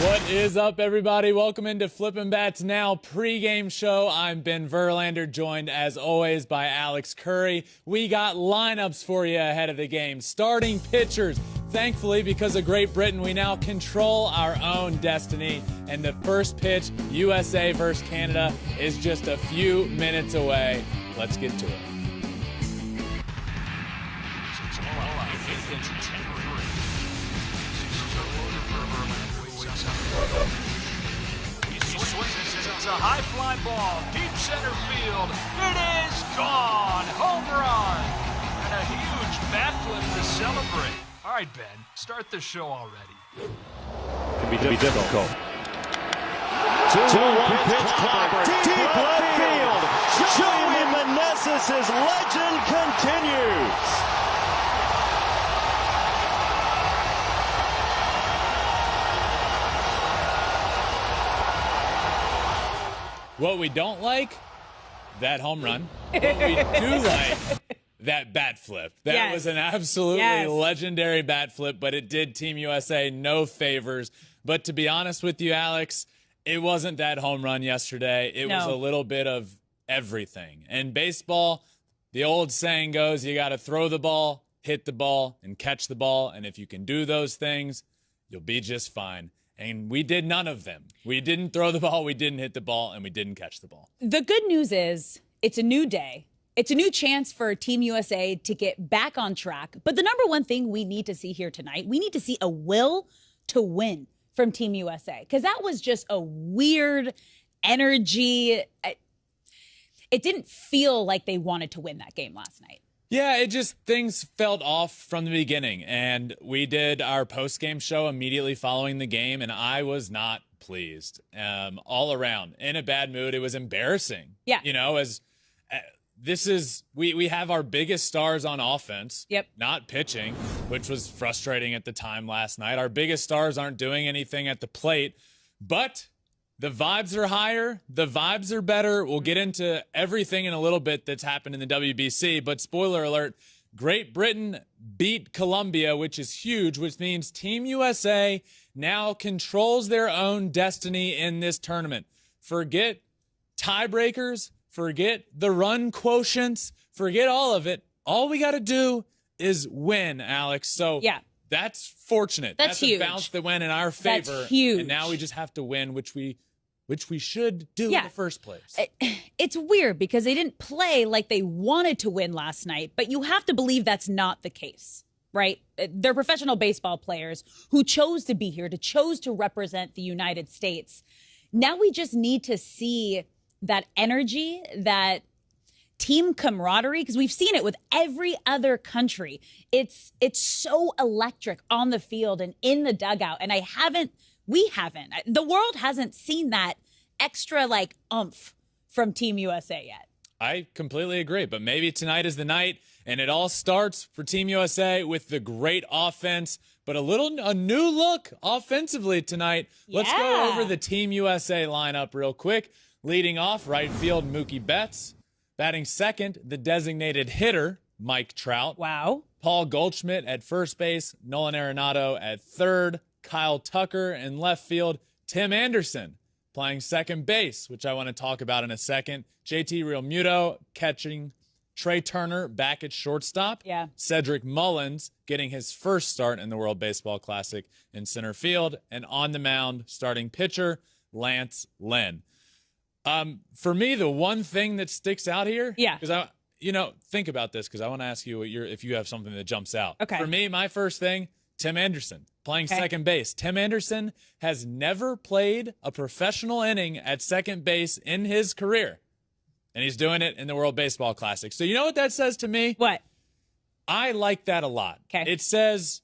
What is up, everybody? Welcome into Flippin Bats Now pregame show. I'm Ben Verlander, joined as always by Alex Curry. We got lineups for you ahead of the game. Starting pitchers. Thankfully, because of Great Britain, we now control our own destiny. And the first pitch, USA versus Canada, is just a few minutes away. Let's get to it. It's a high fly ball, deep center field. It is gone. Home run. And a huge bat flip to celebrate. All right, Ben, start the show already. Can be difficult. 2-1 pitch clock. Deep left field. Joey Meneses' legend continues. What we don't like, that home run. What we do like, that bat flip. That was an absolutely legendary bat flip, but it did Team USA no favors. But to be honest with you, Alex, it wasn't that home run yesterday. It was a little bit of everything. And baseball, the old saying goes, you got to throw the ball, hit the ball, and catch the ball. And if you can do those things, you'll be just fine. And we did none of them. We didn't throw the ball, we didn't hit the ball, and we didn't catch the ball. The good news is it's a new day. It's a new chance for Team USA to get back on track. But the number one thing we need to see here tonight, we need to see a will to win from Team USA. Because that was just a weird energy. It didn't feel like they wanted to win that game last night. Yeah, it just, things felt off from the beginning, and we did our post-game show immediately following the game, and I was not pleased all around. In a bad mood. It was embarrassing. Yeah. You know, as this is, we have our biggest stars on offense, not pitching, which was frustrating at the time last night. Our biggest stars aren't doing anything at the plate, but the vibes are higher. The vibes are better. We'll get into everything in a little bit that's happened in the WBC. But spoiler alert, Great Britain beat Colombia, which is huge, which means Team USA now controls their own destiny in this tournament. Forget tiebreakers. Forget the run quotients. Forget all of it. All we got to do is win, Alex. So that's fortunate. That's a huge. bounce that went in our favor. That's huge. And now we just have to win, which we should do in the first place. It's weird because they didn't play like they wanted to win last night, but you have to believe that's not the case, right? They're professional baseball players who chose to be here, chose to represent the United States. Now we just need to see that energy, that team camaraderie, because we've seen it with every other country. It's so electric on the field and in the dugout, and the world hasn't seen that extra oomph from Team USA yet. I completely agree, but maybe tonight is the night, and it all starts for Team USA with the great offense, but a new look offensively tonight. Let's go over the Team USA lineup real quick. Leading off, right field, Mookie Betts. Batting second, the designated hitter, Mike Trout. Wow. Paul Goldschmidt at first base, Nolan Arenado at third, Kyle Tucker in left field, Tim Anderson playing second base, which I want to talk about in a second. JT Realmuto catching, Trey Turner back at shortstop. Cedric Mullins getting his first start in the World Baseball Classic in center field. And on the mound, starting pitcher, Lance Lynn. For me, the one thing that sticks out here, because think about this, because I want to ask you if you have something that jumps out. Okay. For me, my first thing, Tim Anderson playing second base. Tim Anderson has never played a professional inning at second base in his career, and he's doing it in the World Baseball Classic. So you know what that says to me? What? I like that a lot. Okay. It says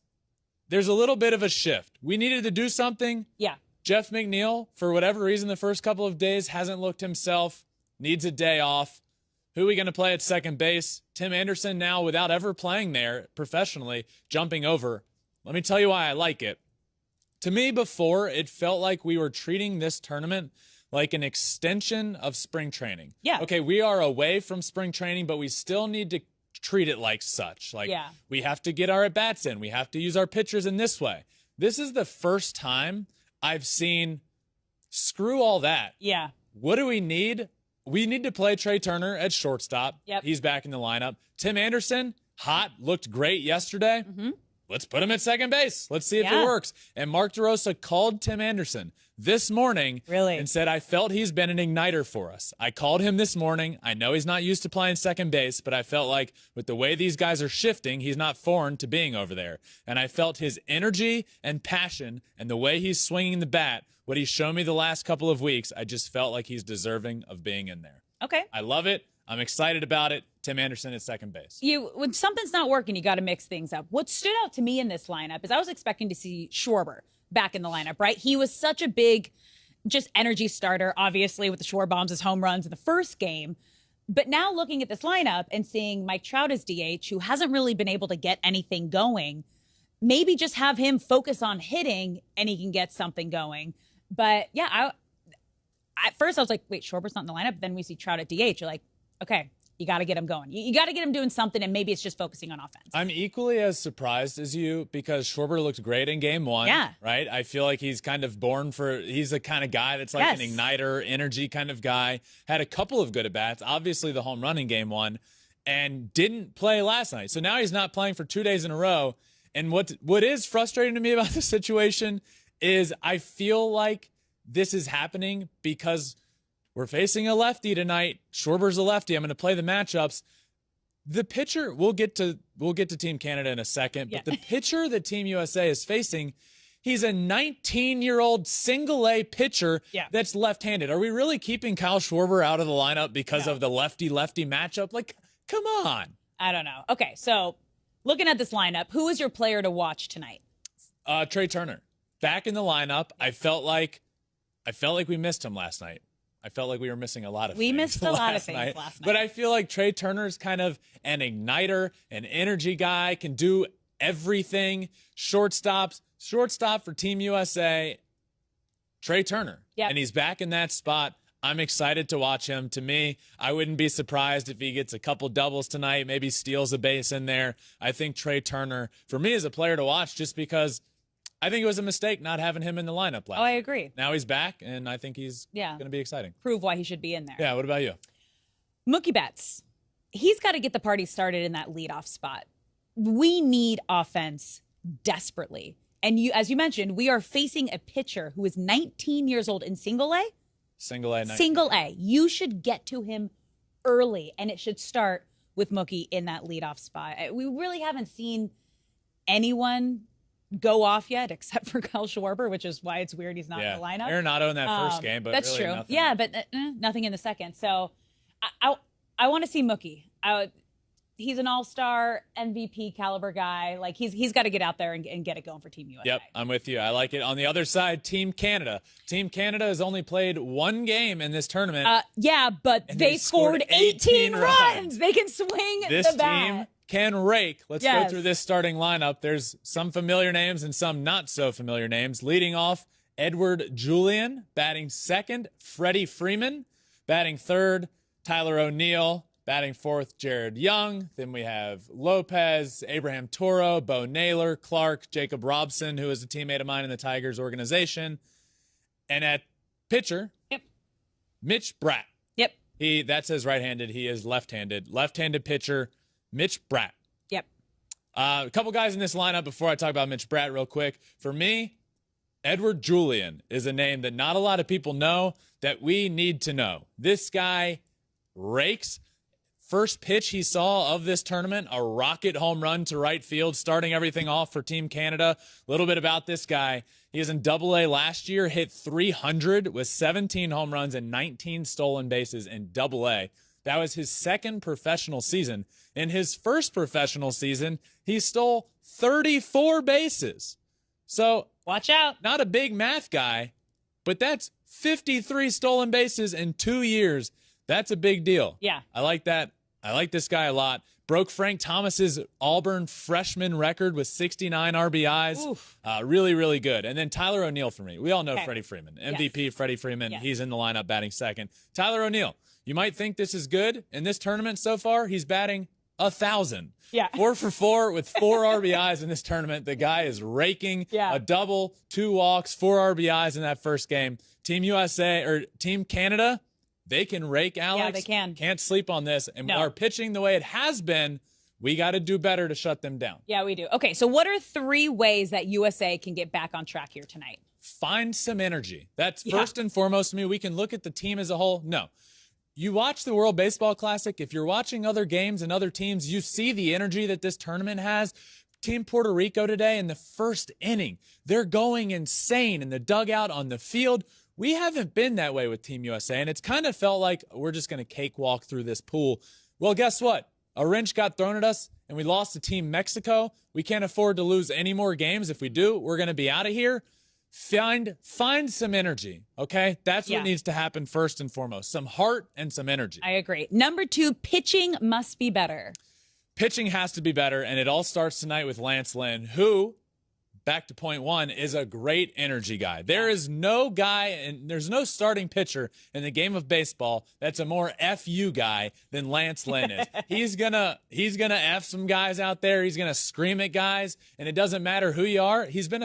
there's a little bit of a shift. We needed to do something. Yeah. Jeff McNeil, for whatever reason, the first couple of days hasn't looked himself, needs a day off. Who are we going to play at second base? Tim Anderson now, without ever playing there professionally, jumping over. Let me tell you why I like it. To me, before, it felt like we were treating this tournament like an extension of spring training. Yeah. Okay, we are away from spring training, but we still need to treat it like such. Like, we have to get our at-bats in. We have to use our pitchers in this way. This is the first time I've seen, screw all that. Yeah. What do we need? We need to play Trey Turner at shortstop. Yep. He's back in the lineup. Tim Anderson, hot, looked great yesterday. Let's put him at second base. Let's see if it works. And Mark DeRosa called Tim Anderson this morning and said, I felt he's been an igniter for us. I called him this morning. I know he's not used to playing second base, but I felt like with the way these guys are shifting, he's not foreign to being over there. And I felt his energy and passion and the way he's swinging the bat, what he's shown me the last couple of weeks, I just felt like he's deserving of being in there. Okay. I love it. I'm excited about it. Tim Anderson at second base. When something's not working, you got to mix things up. What stood out to me in this lineup is I was expecting to see Schwarber back in the lineup, right? He was such a big, just energy starter, obviously, with the Schwarber bombs, his home runs in the first game. But now looking at this lineup and seeing Mike Trout as DH, who hasn't really been able to get anything going, maybe just have him focus on hitting and he can get something going. But yeah, at first I was like, wait, Schwarber's not in the lineup. Then we see Trout at DH. You're like, okay, you got to get him going. You got to get him doing something, and maybe it's just focusing on offense. I'm equally as surprised as you because Schwarber looked great in game one. Yeah. Right? I feel like he's kind of he's the kind of guy that's like an igniter, energy kind of guy. Had a couple of good at-bats, obviously the home run in game one, and didn't play last night. So now he's not playing for 2 days in a row. And what is frustrating to me about the situation is I feel like this is happening because we're facing a lefty tonight. Schwarber's a lefty. I'm going to play the matchups. The pitcher, we'll get to Team Canada in a second, but the pitcher that Team USA is facing, he's a 19-year-old single-A pitcher that's left-handed. Are we really keeping Kyle Schwarber out of the lineup because of the lefty-lefty matchup? Like, come on. I don't know. Okay, so looking at this lineup, who is your player to watch tonight? Trey Turner. Back in the lineup. I felt like we missed him last night. I felt like we were missing a lot of things. We missed a lot of things last night. But I feel like Trey Turner's kind of an igniter, an energy guy, can do everything. Shortstop for Team USA, Trey Turner. Yep. And he's back in that spot. I'm excited to watch him. To me, I wouldn't be surprised if he gets a couple doubles tonight, maybe steals a base in there. I think Trey Turner, for me, is a player to watch just because I think it was a mistake not having him in the lineup last. Oh, I agree. Now he's back, and I think he's going to be exciting. Prove why he should be in there. Yeah, what about you? Mookie Betts. He's got to get the party started in that leadoff spot. We need offense desperately. And as you mentioned, we are facing a pitcher who is 19 years old in single-A. Single-A. Single-A. You should get to him early, and it should start with Mookie in that leadoff spot. We really haven't seen anyone go off yet, except for Kyle Schwarber, which is why it's weird he's not in the lineup. Arenado in that first game, but that's really true. nothing. Yeah, but nothing in the second. So I want to see Mookie. He's an all-star MVP caliber guy. Like he's got to get out there and get it going for Team USA. Yep, I'm with you. I like it. On the other side, Team Canada. Team Canada has only played one game in this tournament. But they scored 18 runs. They can swing the bat. Team can rake. Let's go through this starting lineup. There's some familiar names and some not so familiar names. Leading off, Edward Julian. Batting second, Freddie Freeman. Batting third, Tyler O'Neill. Batting fourth, Jared Young. Then we have Lopez, Abraham Toro, Bo Naylor, Clark, Jacob Robson, who is a teammate of mine in the Tigers organization. And at pitcher, Mitch Bratt. Yep. That says right-handed. He is left-handed. Left-handed pitcher, Mitch Bratt. Yep. A couple guys in this lineup before I talk about Mitch Bratt real quick. For me, Edward Julian is a name that not a lot of people know that we need to know. This guy rakes. First pitch he saw of this tournament, a rocket home run to right field, starting everything off for Team Canada. A little bit about this guy. He was in Double-A last year, hit 300 with 17 home runs and 19 stolen bases in Double-A. That was his second professional season. In his first professional season, he stole 34 bases. So, watch out. Not a big math guy, but that's 53 stolen bases in 2 years. That's a big deal. Yeah. I like that. I like this guy a lot. Broke Frank Thomas's Auburn freshman record with 69 RBIs. Really, really good. And then Tyler O'Neill for me. We all know Freddie Freeman. MVP Freddie Freeman. He's in the lineup batting second. Tyler O'Neill. You might think this is good. In this tournament so far, he's batting 1,000. Yeah. 4 for 4 with 4 RBIs in this tournament. The guy is raking. Yeah. A double, 2 walks, 4 RBIs in that first game. Team USA or Team Canada, they can rake, Alex. Yeah, they can. Can't sleep on this. And No. our pitching the way it has been, we got to do better to shut them down. Yeah, we do. Okay, so what are 3 ways that USA can get back on track here tonight? Find some energy. That's first and foremost to me. We can look at the team as a whole. No. You watch the World Baseball Classic. If you're watching other games and other teams, you see the energy that this tournament has. Team Puerto Rico today in the first inning, they're going insane in the dugout, on the field. We haven't been that way with Team USA, and it's kind of felt like we're just going to cakewalk through this pool. Well, guess what? A wrench got thrown at us, and we lost to Team Mexico. We can't afford to lose any more games. If we do, we're going to be out of here. Find some energy, okay? That's what needs to happen first and foremost. Some heart and some energy. I agree. Number 2, pitching must be better. Pitching has to be better, and it all starts tonight with Lance Lynn, who, back to point 1, is a great energy guy. There is no guy, and there's no starting pitcher in the game of baseball that's a more FU guy than Lance Lynn is. He's gonna F some guys out there. He's gonna scream at guys, and it doesn't matter who you are. He's been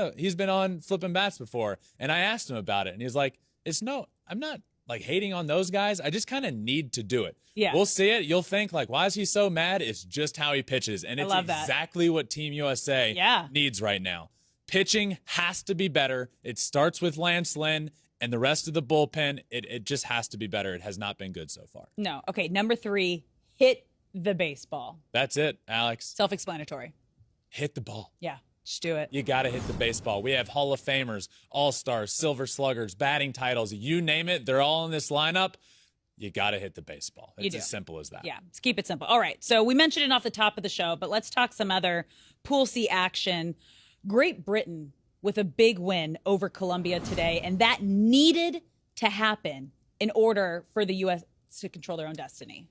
on Flippin Bats before, and I asked him about it, and he's like, I'm not like hating on those guys. I just kind of need to do it. Yeah. We'll see it. You'll think like, why is he so mad? It's just how he pitches, and it's exactly what Team USA needs right now. Pitching has to be better. It starts with Lance Lynn and the rest of the bullpen. It just has to be better. It has not been good so far. No. Okay, number 3, hit the baseball. That's it, Alex. Self-explanatory. Hit the ball. Yeah, just do it. You got to hit the baseball. We have Hall of Famers, All-Stars, Silver Sluggers, batting titles. You name it, they're all in this lineup. You got to hit the baseball. It's as simple as that. Yeah, let's keep it simple. All right, so we mentioned it off the top of the show, but let's talk some other Pool C action. Great Britain with a big win over Colombia today, and that needed to happen in order for the U.S. to control their own destiny.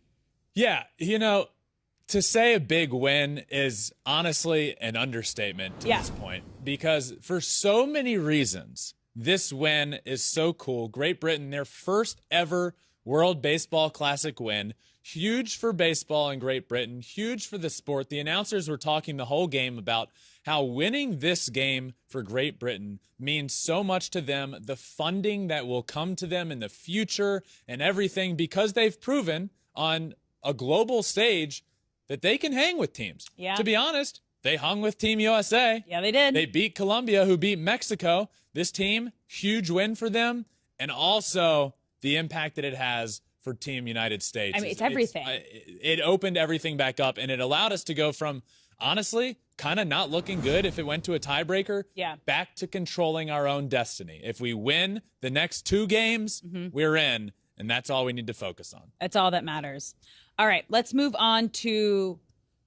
Yeah, to say a big win is honestly an understatement to this point, because for so many reasons, this win is so cool. Great Britain, their first ever World Baseball Classic win. Huge for baseball in Great Britain, huge for the sport. The announcers were talking the whole game about how winning this game for Great Britain means so much to them, the funding that will come to them in the future and everything, because they've proven on a global stage that they can hang with teams. Yeah. To be honest, they hung with Team USA. Yeah, they did. They beat Colombia, who beat Mexico. This team, huge win for them, and also the impact that it has for Team United States. I mean, it's everything. It opened everything back up, and it allowed us to go from, honestly, kind of not looking good if it went to a tiebreaker, back to controlling our own destiny. If we win the next 2 games, we're in, and that's all we need to focus on. That's all that matters. All right, let's move on to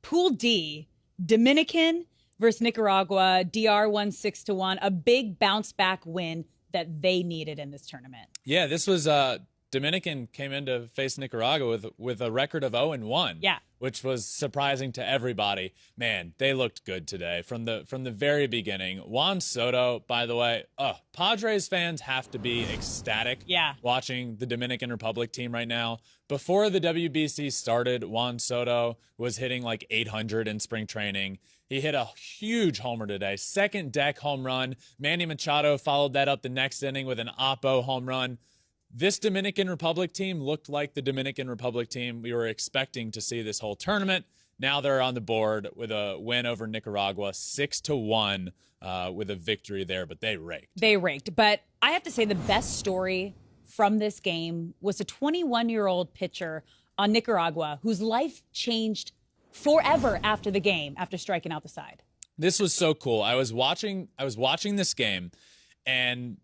Pool D. Dominican versus Nicaragua. DR won 6-1. A big bounce back win that they needed in this tournament. Yeah, this was Dominican came in to face Nicaragua with a record of 0-1. Yeah. Which was surprising to everybody. Man, they looked good today from the very beginning. Juan Soto, by the way, Padres fans have to be ecstatic watching the Dominican Republic team right now. Before the WBC started, Juan Soto was hitting like 800 in spring training. He hit a huge homer today, second deck home run. Manny Machado followed that up the next inning with an Oppo home run. This Dominican Republic team looked like the Dominican Republic team we were expecting to see this whole tournament. Now they're on the board with a win over Nicaragua, 6-1 with a victory there, but they raked. They raked. But I have to say the best story from this game was a 21-year-old pitcher on Nicaragua whose life changed forever after the game, after striking out the side. This was so cool. I was watching this game, and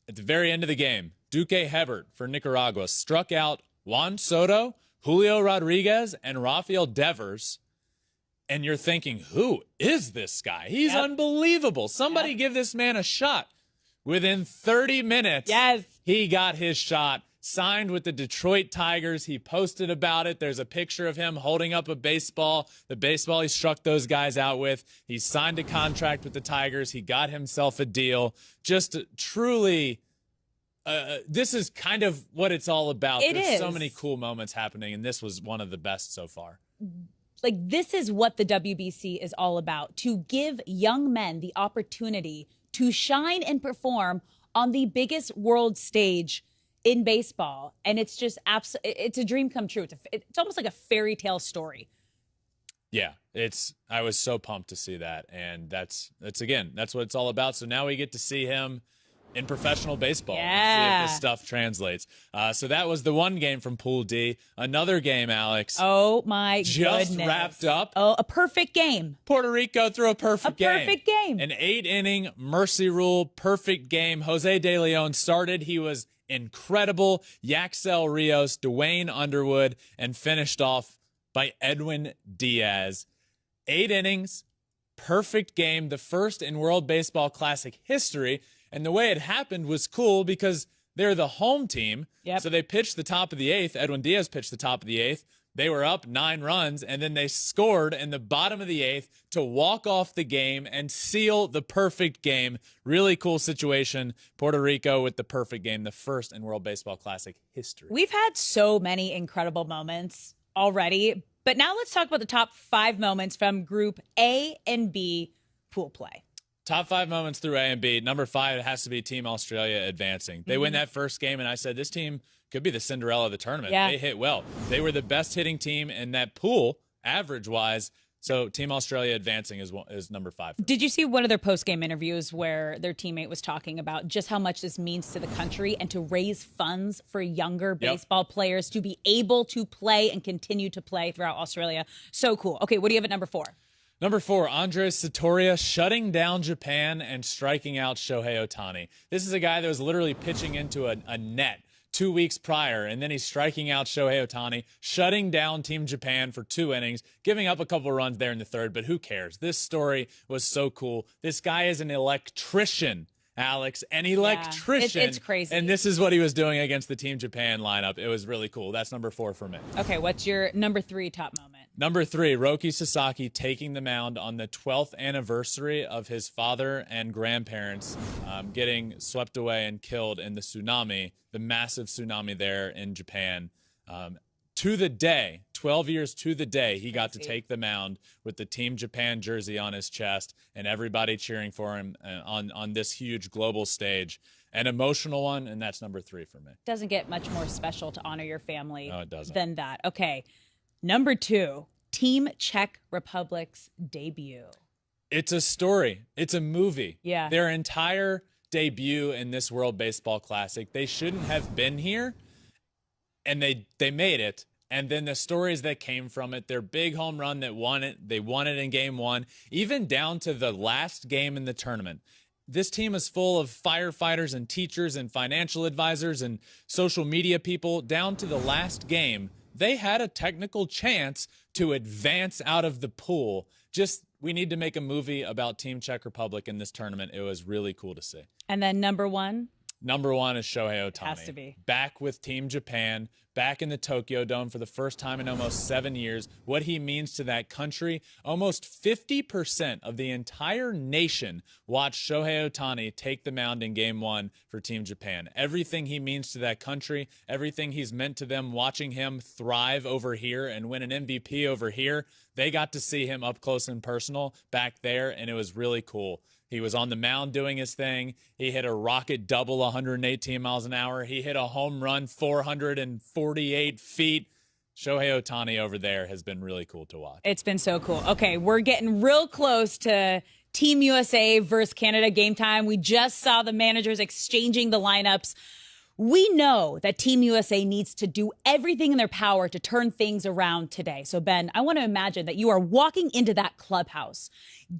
at the very end of the game, Duque Hebert for Nicaragua struck out Juan Soto, Julio Rodriguez, and Rafael Devers. And you're thinking, who is this guy? He's unbelievable. Somebody give this man a shot. Within 30 minutes, he got his shot. Signed with the Detroit Tigers. He posted about it. There's a picture of him holding up a baseball, the baseball he struck those guys out with. He signed a contract with the Tigers. He got himself a deal. Just truly... this is kind of what it's all about. There's so many cool moments happening, and this was one of the best so far. Like, this is what the WBC is all about, to give young men the opportunity to shine and perform on the biggest world stage in baseball. And it's just it's a dream come true. It's almost like a fairy tale story. Yeah, I was so pumped to see that. And that's what it's all about. So now we get to see him in professional baseball. Yeah. See if this stuff translates. So that was the one game from Pool D. Another game, Alex. Oh, my goodness. Just wrapped up. Oh, a perfect game. Puerto Rico threw a perfect game. A perfect game. An 8-inning mercy rule, perfect game. Jose De Leon started. He was incredible. Yaxel Rios, Dwayne Underwood, and finished off by Edwin Diaz. 8 innings, perfect game, the first in World Baseball Classic history. And the way it happened was cool because they're the home team. Yep. So they pitched the top of the 8th. Edwin Diaz pitched the top of the 8th. They were up 9 runs, and then they scored in the bottom of the 8th to walk off the game and seal the perfect game. Really cool situation. Puerto Rico with the perfect game, the first in World Baseball Classic history. We've had so many incredible moments already, but now let's talk about the top 5 moments from Group A and B pool play. Top 5 moments through A and B. Number 5, it has to be Team Australia advancing. They win that first game, and I said this team could be the Cinderella of the tournament. Yeah. They hit well. They were the best hitting team in that pool, average-wise. So Team Australia advancing is number 5. Did you see one of their post-game interviews where their teammate was talking about just how much this means to the country and to raise funds for younger baseball players to be able to play and continue to play throughout Australia? So cool. Okay, what do you have at number 4? Number 4, Andres Satoria shutting down Japan and striking out Shohei Ohtani. This is a guy that was literally pitching into a net 2 weeks prior, and then he's striking out Shohei Ohtani, shutting down Team Japan for 2 innings, giving up a couple runs there in the 3rd, but who cares? This story was so cool. This guy is an electrician, Alex, an electrician. It's crazy. And this is what he was doing against the Team Japan lineup. It was really cool. That's number 4 for me. Okay, what's your number 3 top moment? Number 3, Roki Sasaki taking the mound on the 12th anniversary of his father and grandparents getting swept away and killed in the tsunami, the massive tsunami there in Japan. To the day, 12 years to the day, he got to take the mound with the Team Japan jersey on his chest and everybody cheering for him on this huge global stage. An emotional one, and that's number 3 for me. Doesn't get much more special to honor your family No, it doesn't. than that. Okay, number 2, Team Czech Republic's debut. It's a story. It's a movie. Yeah. Their entire debut in this World Baseball Classic, they shouldn't have been here, and they made it. And then the stories that came from it, their big home run that won it, they won it in Game 1, even down to the last game in the tournament. This team is full of firefighters and teachers and financial advisors and social media people. Down to the last game, they had a technical chance to advance out of the pool. We need to make a movie about Team Czech Republic in this tournament. It was really cool to see. And then number 1? Number 1 is Shohei Ohtani. Has to be. Back with Team Japan, back in the Tokyo Dome for the first time in almost 7 years. What he means to that country, almost 50% of the entire nation watched Shohei Ohtani take the mound in Game 1 for Team Japan. Everything he means to that country, everything he's meant to them, watching him thrive over here and win an MVP over here, they got to see him up close and personal back there, and it was really cool. He was on the mound doing his thing. He hit a rocket double 118 miles an hour. He hit a home run 448 feet. Shohei Ohtani over there has been really cool to watch. It's been so cool. Okay, we're getting real close to Team USA versus Canada game time. We just saw the managers exchanging the lineups. We know that Team USA needs to do everything in their power to turn things around today. So, Ben, I want to imagine that you are walking into that clubhouse.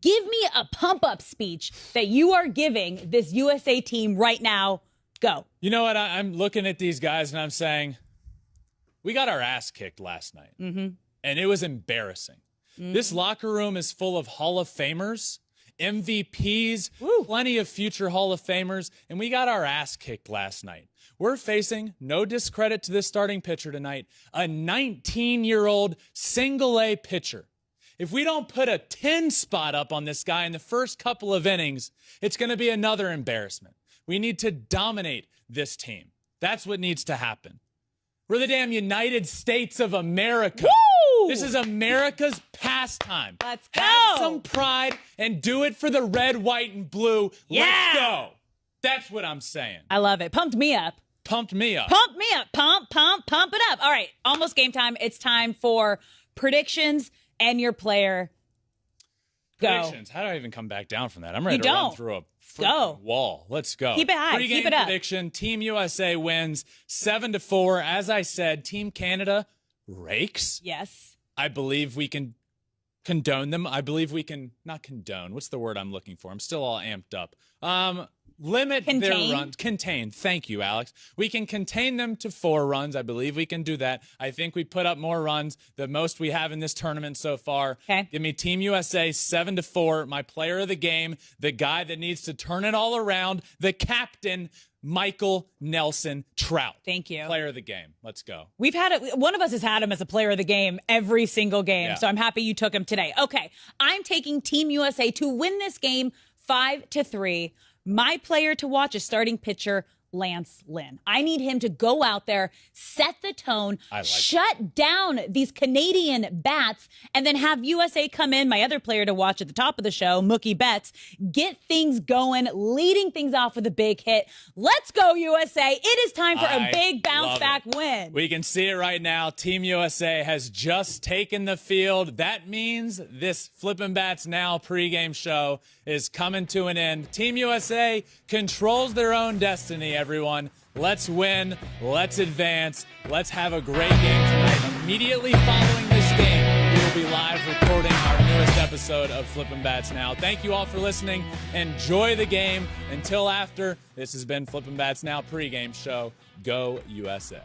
Give me a pump-up speech that you are giving this USA team right now. Go. You know what? I'm looking at these guys and I'm saying, we got our ass kicked last night. And it was embarrassing. This locker room is full of Hall of Famers, MVPs, plenty of future Hall of Famers, and we got our ass kicked last night. We're facing, no discredit to this starting pitcher tonight, a 19-year-old single-A pitcher. If we don't put a 10 spot up on this guy in the first couple of innings, it's going to be another embarrassment. We need to dominate this team. That's what needs to happen. We're the damn United States of America. This is America's pastime. Let's go. Have some pride and do it for the red, white, and blue. Yeah. Let's go. That's what I'm saying. I love it. Pumped me up. Pumped me up. Pump me up. Pump it up. All right. Almost game time. It's time for predictions and your player. Go. Predictions. How do I even come back down from that? I'm ready You to run don't. through a Go. wall. Let's go. Keep it high. Pre-game Keep it up. prediction. Team USA wins 7-4. As I said, Team Canada rakes. Yes. I believe we can condone them. I believe we can not condone. What's the word I'm looking for? I'm still all amped up. Limit their runs. Contain. Thank you, Alex. We can contain them to 4 runs. I believe we can do that. I think we put up more runs, the most we have in this tournament so far. Okay. Give me Team USA 7-4. My player of the game, the guy that needs to turn it all around, the captain, Michael Nelson Trout. Thank you. Player of the game. Let's go. We've had one of us has had him as a player of the game every single game. Yeah. So I'm happy you took him today. Okay. I'm taking Team USA to win this game 5-3. My player to watch is starting pitcher Lance Lynn. I need him to go out there, set the tone, shut down these Canadian bats, and then have USA come in, my other player to watch at the top of the show, Mookie Betts, get things going, leading things off with a big hit. Let's go, USA. It is time for a big bounce back win. We can see it right now. Team USA has just taken the field. That means this Flippin Bats Now pregame show is coming to an end. Team USA controls their own destiny, everyone. Let's win. Let's advance. Let's have a great game tonight. Immediately following this game, we will be live recording our newest episode of Flippin Bats Now. Thank you all for listening. Enjoy the game. Until after, this has been Flippin Bats Now pregame show. Go USA.